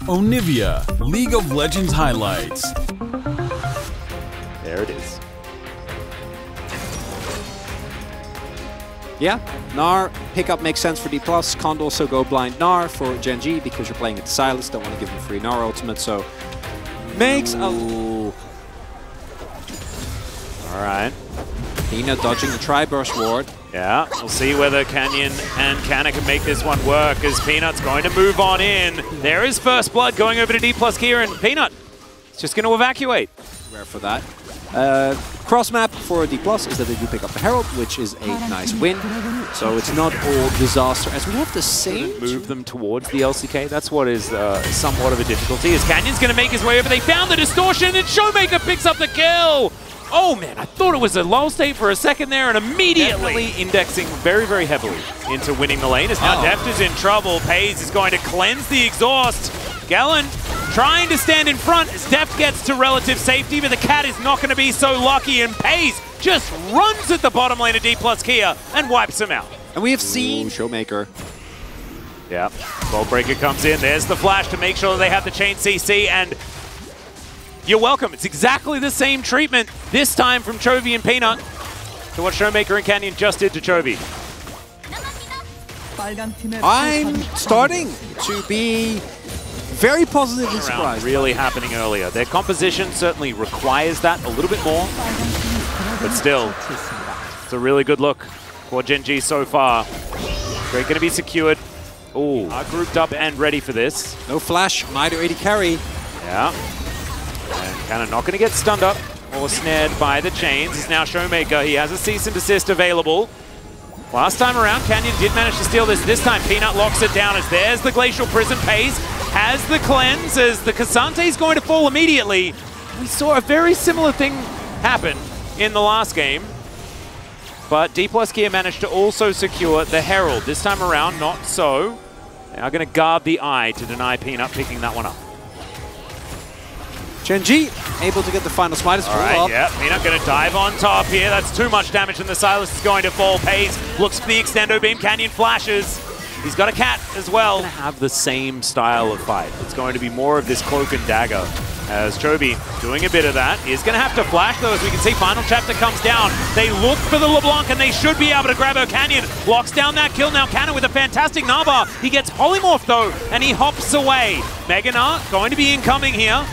Onivia, League of Legends highlights. There it is. Yeah, Gnar pickup makes sense for Dplus. Can't also go blind Gnar for Gen.G because you're playing at Silas. Don't want to give him free Gnar ultimate, so makes a... Alright. Peanut dodging the Tri-Burst ward. Yeah, we'll see whether Canyon and Canna can make this one work as Peanut's going to move on in. There is first blood going over to Dplus here, and Peanut is just going to evacuate. Rare for that. Cross map for Dplus is that they do pick up the Herald, which is a nice win. So it's not all disaster, as we have the same... Move them towards the LCK. That's what is somewhat of a difficulty, as Canyon's going to make his way over. They found the distortion, and Showmaker picks up the kill! Oh man, I thought it was a lull state for a second there, and immediately indexing very, very heavily into winning the lane. As now Deft is in trouble. Pays is going to cleanse the exhaust. Gallon trying to stand in front as Deft gets to relative safety, but the cat is not going to be so lucky, and Pays just runs at the bottom lane of Dplus Kia and wipes him out. And we have seen Showmaker. Yeah, Breaker comes in. There's the flash to make sure that they have the chain CC, and you're welcome. It's exactly the same treatment, this time from Chovy and Peanut, to what Showmaker and Canyon just did to Chovy. I'm starting to be very positively surprised. Really happening earlier. Their composition certainly requires that a little bit more, but still, it's a really good look for Gen.G so far. They're going to be secured. Ooh, are grouped up and ready for this. No flash, neither AD carry. Yeah. And kind of not going to get stunned up or snared by the chains. He's now Showmaker. He has a cease and desist available. Last time around, Canyon did manage to steal this. This time, Peanut locks it down as there's the Glacial Prison. Pays has the cleanse as the Cassante is going to fall immediately. We saw a very similar thing happen in the last game. But Dplus Kia managed to also secure the Herald. This time around, not so. They are going to guard the eye to deny Peanut picking that one up. Gen.G able to get the final smite as well. Yeah, Peanut going to dive on top here. That's too much damage, and the Silas is going to fall. Pays looks for the extendo beam. Canyon flashes. He's got a cat as well. Going to have the same style of fight. It's going to be more of this cloak and dagger. As Chovy doing a bit of that. He's going to have to flash though, as we can see. Final chapter comes down. They look for the LeBlanc, and they should be able to grab her. Canyon locks down that kill. Now Cannon with a fantastic Narbar. He gets polymorphed though, and he hops away. Mega Gnar going to be incoming here.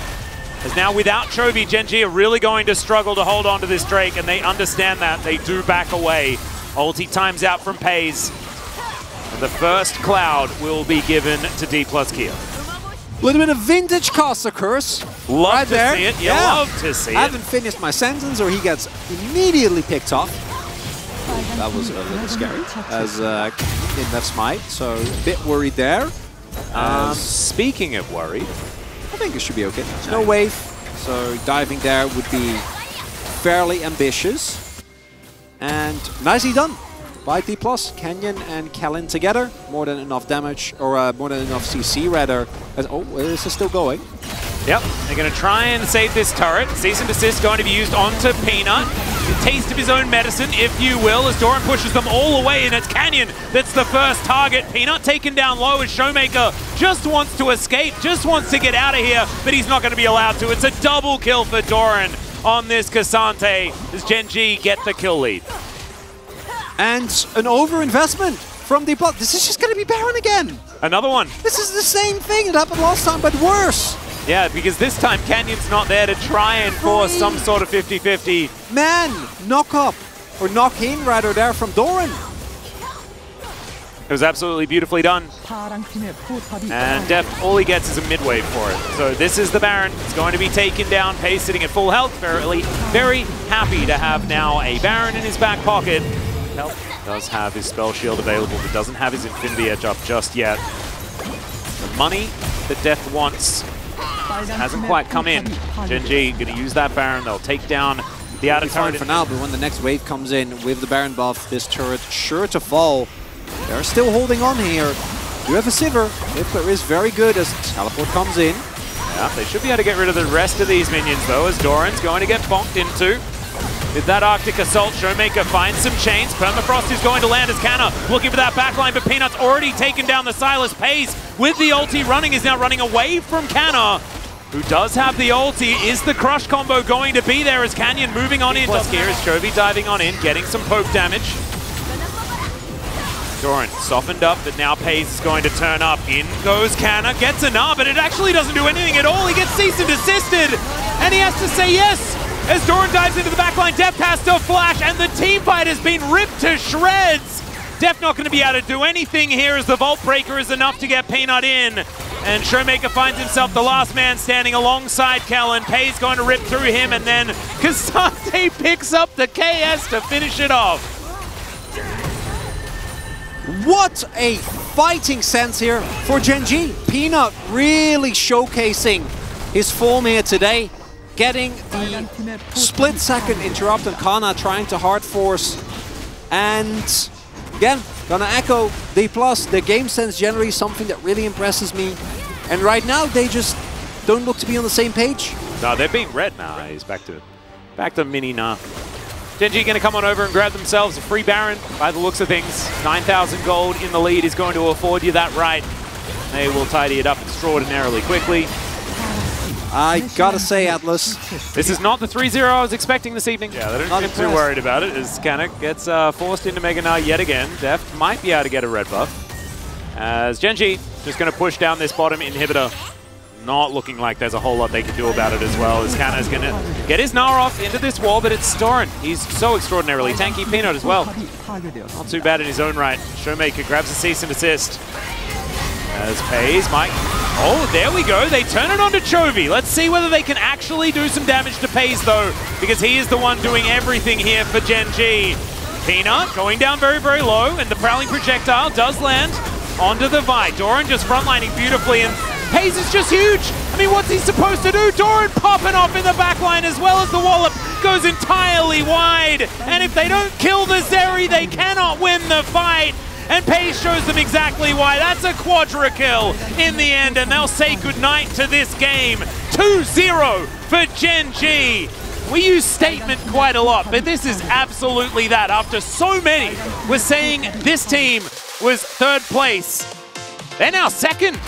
As now without Chovy, Gen.G are really going to struggle to hold on to this Drake, and they understand that. They do back away. Ulti times out from Pays. And the first cloud will be given to Dplus Kia. A little bit of vintage Caster Curse. Love right to there. See it. Yeah, love to see it. I haven't finished my sentence, or he gets immediately picked off. That was a little scary as in that smite, so a bit worried there. Speaking of worried, I think it should be okay. There's no wave, so diving there would be fairly ambitious. And nicely done by Dplus. Canyon and Kellen together. More than enough damage, or more than enough CC rather. Oh, this is still going. Yep, they're going to try and save this turret. Cease and desist going to be used onto Peanut. A taste of his own medicine, if you will, as Doran pushes them all away, and it's Canyon that's the first target. Peanut taken down low as Showmaker just wants to escape, just wants to get out of here, but he's not going to be allowed to. It's a double kill for Doran on this Cassante as Gen.G get the kill lead. And an overinvestment from Dplus. This is just going to be Baron again. Another one. This is the same thing that happened last time, but worse. Yeah, because this time Canyon's not there to try and force some sort of 50-50. Man, knock up, or knock in rather there from Doran. It was absolutely beautifully done. And Deft, all he gets is a mid-wave for it. So this is the Baron. It's going to be taken down. Pays sitting at full health. Very happy to have now a Baron in his back pocket. Health does have his spell shield available, but doesn't have his Infinity Edge up just yet. The money that Deft wants hasn't quite come in. Gen.G going to use that Baron. They'll take down the outer turret for now, but when the next wave comes in with the Baron buff, this turret sure to fall. They're still holding on here. You have a Sivir. Whippler is very good as teleport comes in. Yeah, they should be able to get rid of the rest of these minions though, as Doran's going to get bonked into. With that Arctic Assault, Showmaker finds some chains. Permafrost is going to land as Canna looking for that backline, but Peanut's already taken down the Silas. Pays with the ulti running, is now running away from Canna, who does have the ulti. Is the crush combo going to be there as Canyon moving on in? Plus here is Chovy diving on in, getting some poke damage. Doran softened up, but now Pays is going to turn up. In goes Canna, gets a gnar, but it actually doesn't do anything at all. He gets cease and desisted, and he has to say yes. As Doran dives into the backline, Def has to flash, and the team fight has been ripped to shreds. Def not going to be able to do anything here as the Vault Breaker is enough to get Peanut in. And Showmaker finds himself the last man standing alongside Kellen. Pays going to rip through him, and then Kazante picks up the KS to finish it off. What a fighting sense here for Gen.G. Peanut really showcasing his form here today. Getting the split-second interrupt on Kana, trying to hard force. And again, gonna echo Dplus. Their game sense generally something that really impresses me. And right now, they just don't look to be on the same page. No, they're being red now. He's back to mini now. Gen.G gonna come on over and grab themselves a free Baron by the looks of things. 9,000 gold in the lead is going to afford you that right. They will tidy it up extraordinarily quickly. I gotta say, Atlas, this is not the 3-0 I was expecting this evening. Yeah, they don't seem too worried about it as Canna gets forced into Mega Gnar yet again. Deft might be able to get a red buff. As Gen.G just going to push down this bottom inhibitor. Not looking like there's a whole lot they can do about it as well, as Canna's going to get his Gnar off into this wall, but it's Doran. He's so extraordinarily tanky. Peanut as well. Not too bad in his own right. Showmaker grabs a cease and desist. As Pays might... Oh, there we go. They turn it on to Chovy. Let's see whether they can actually do some damage to Pays, though, because he is the one doing everything here for Gen.G. Peanut going down very, very low, and the Prowling Projectile does land onto the Vi. Doran just frontlining beautifully, and Pays is just huge. I mean, what's he supposed to do? Doran popping off in the backline as well as the wallop goes entirely wide. And if they don't kill the Zeri, they cannot win the fight. And Pays shows them exactly why. That's a quadra kill in the end, and they'll say goodnight to this game. 2-0 for Gen.G. We use statement quite a lot, but this is absolutely that. After so many, we're saying this team was third place. They're now second.